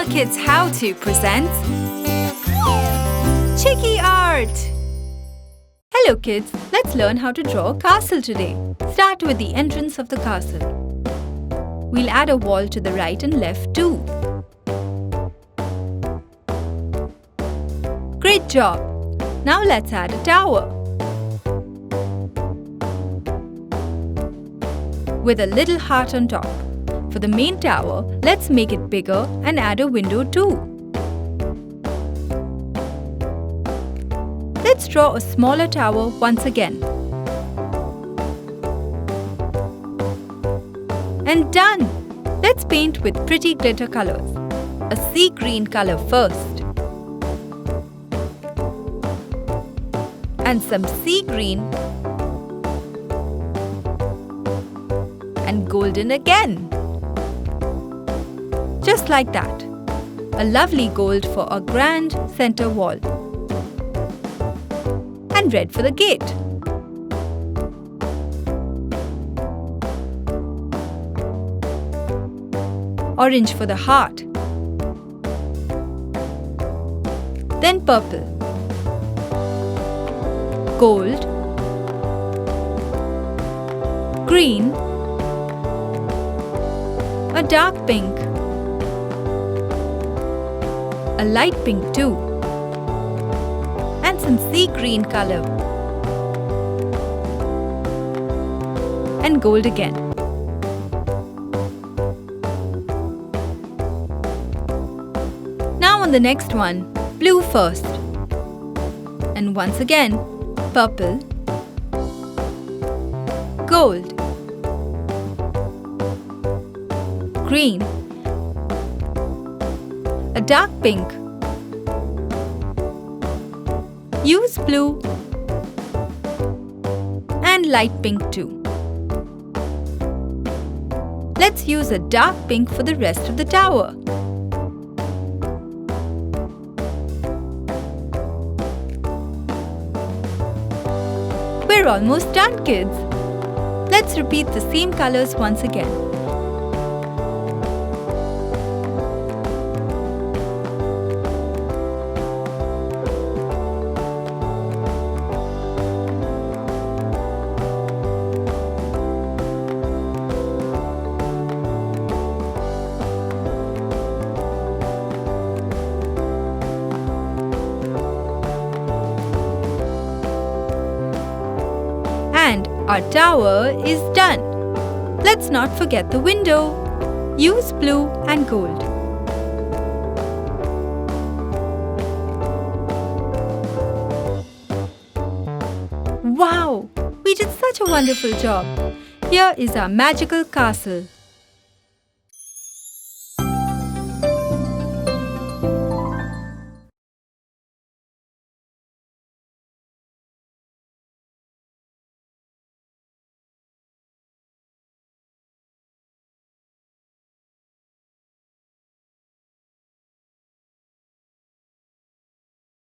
HooplaKidz How To presents Chiki Art! Hello kids, let's learn how to draw a castle today. Start with the entrance of the castle. We'll add a wall to the right and left too. Great job! Now let's add a tower. With a little heart on top. For the main tower, let's make it bigger and add a window too. Let's draw a smaller tower once again. And done! Let's paint with pretty glitter colors. A sea green color first. And some sea green. And golden again. Just like that. A lovely gold for a grand center wall. And red for the gate. Orange for the heart. Then purple. Gold. Green. A dark pink. A light pink too. And some sea green color. And gold again. Now on the next one, blue first. And once again, purple. Gold. Green. A dark pink. Use blue and light pink too. Let's use a dark pink for the rest of the tower. We're almost done, kids. Let's repeat the same colors once again. And our tower is done. Let's not forget the window. Use blue and gold. Wow! We did such a wonderful job. Here is our magical castle.